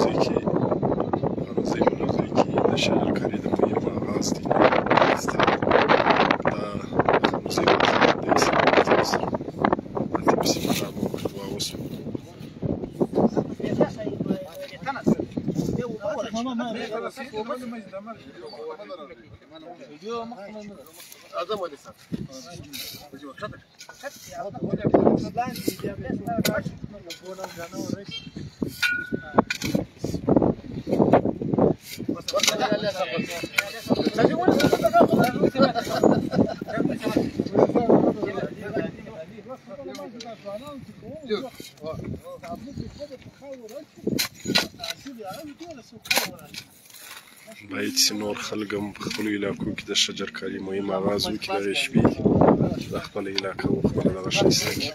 ځای کې د شجرکاري د مهم آغاز دی. دا خانوزۍ بازار د اسلام ځای سره اتم سیمه محتوا وسو. باید چې نور خلک هم په خپلو علاقو کې د شجرکاري مهم آغاز وکړي دغې شپې چې د خپله علاقه خپله دغه ښایسته کړي.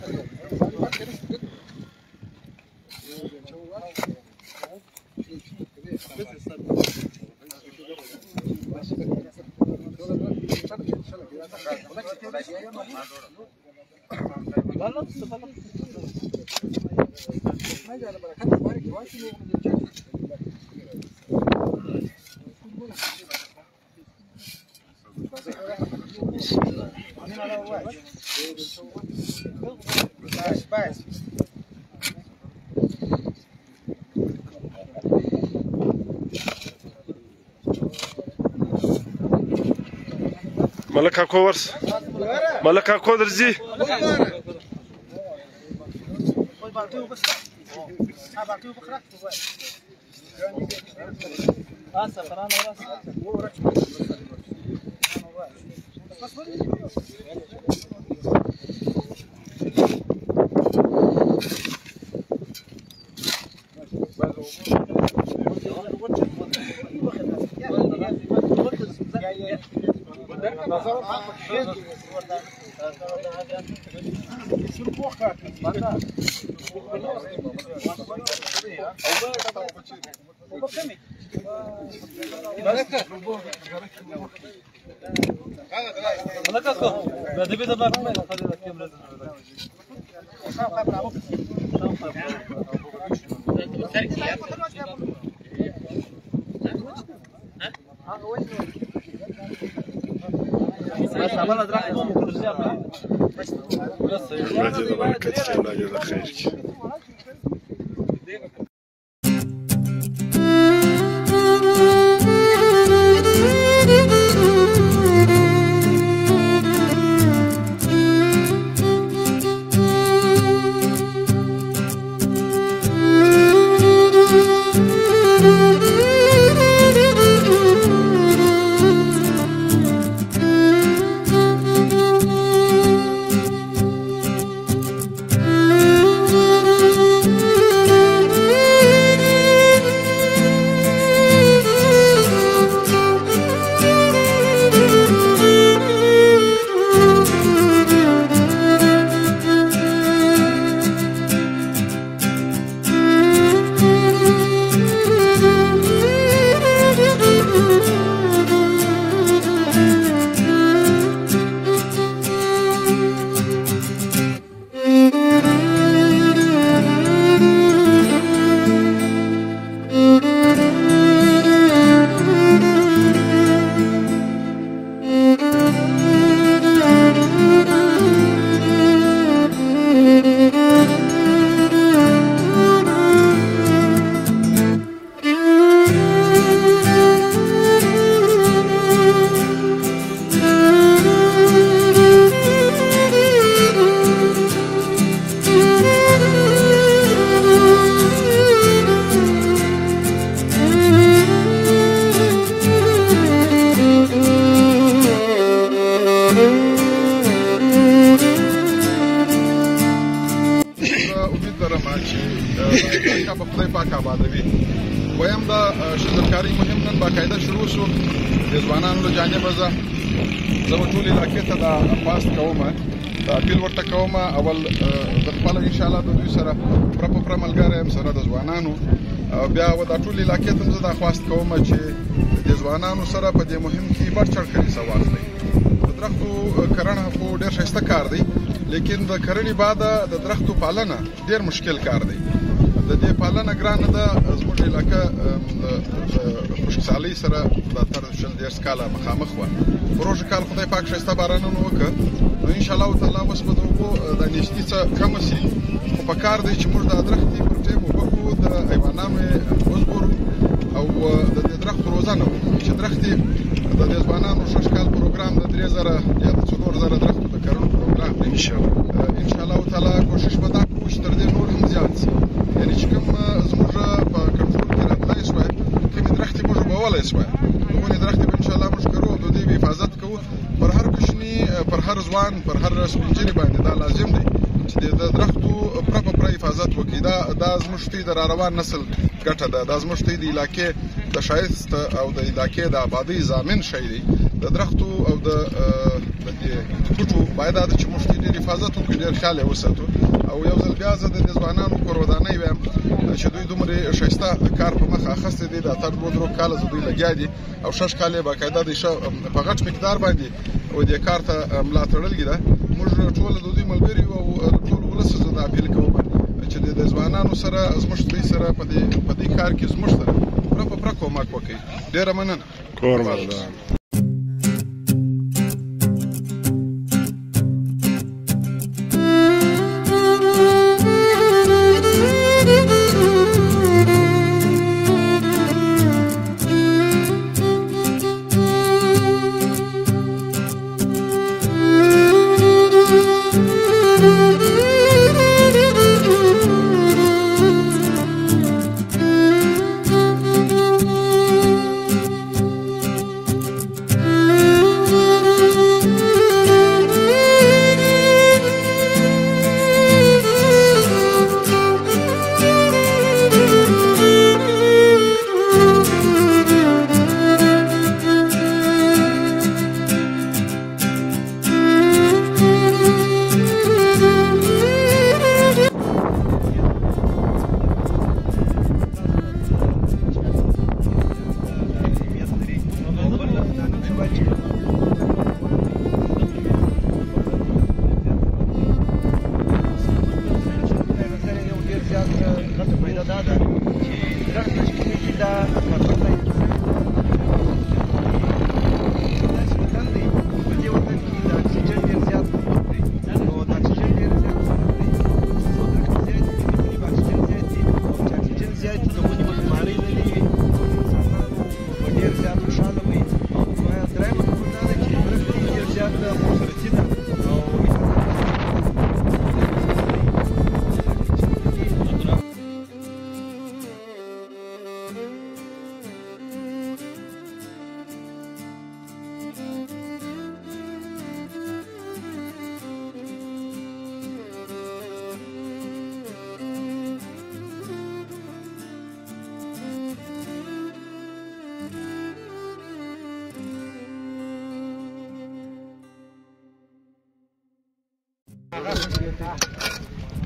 ملک کاکو ورس ملک کاکو درځي. خدای دې برکت کړي، الله دې خیر کړي. ویم دا شجرکاري مهم نن باقاعده شروع شو د ځوانانو له جانبه. زه به ټولې علاقې ته دا خواست کوم، دا اپیل ورته کوم، اول د خپله انشاءالله د دوی سره پوره په پوره ملګری یم سره د ځوانانو، بیا دا ټولې علاقې ته زه دا خواست کوم چې د ځوانانو سره په دې مهم کې بډ چړ کړي څه واخلئ. د درختو کرنه خو ډېر ښایسته کار دی، لیکن د کرنې بعد د درختو پالنه ډېر مشکل کار دی. د دې پالنه ګرانه ده. زموږ علاقه د خشکسالۍ سره دا تر 20 کاله مخامخ وه. پروژه کال خدای پاک ښایسته بارانونه وکړه، نو انشاءالله تعالی اوس به د اوبو د نیستي څه کمه شي، خو په کار دی چې موږ دا درختې پر ټیم اوبه کړو، د حیوانانو یې وژغورو او د دې درختو روزنه وکړو چې درختې د دې ځوانانو شش کال پروګرام د 3000 یا د 4000 درختو د کرلو پروګرام دی. انشاءالله تعالی کوشش به دا کوو چې تر دې نور هم زیات شي، یعنې چې کوم زموږ په کنټرول کې راتلی شوی، کومې درختې موږ اوبولی شوی، هغونې درختې به انشاءالله موږ کرو او د دې به حفاظت کوو. پر هر کوچني، پر هر ځوان، پر هر سپین ږیري باندې دا لازم دی چې د درختو پوره حفاظت وکړي. دا زموږ ته د راروان نسل ګټه ده، دا زموږ ته د علاقې د ښایست او د علاقې د آبادۍ ضامن شی دی. د درختو او د دې بوټو باید دا چې موږ ډېر حفاظت وکړو، ډېر خیال یې وساتو. او یو ځل بیا زه د دې ځوانانو پر ودانۍ وایم چې دوی دومره ښایسته کار په مخ اخیستی دی، دا تر 2 کاله زه دوی لګیا دي او 6 کاله یې باقاعده د په غټ مقدار باندې او دې کار ته ملا تړلې ده. موږ ټول د دوی ملګري او ټول ولس زه دا اپیل کوم چې د ځوانانو سره زموږ دوی سره په دې کار کې زموږ سره پوره کومک وکړي. ډېره مننه.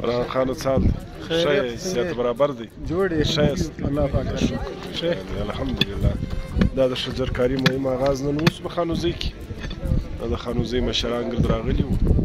فرحان خان صاحب ښه صحت برابر دی، جوړ یې ښه الله پاک ښه الحمدلله. دا د شجرکاري مهم آغاز نن اوس په خانوزۍ کې د خانوزۍ مشران ګرد راغلي وو.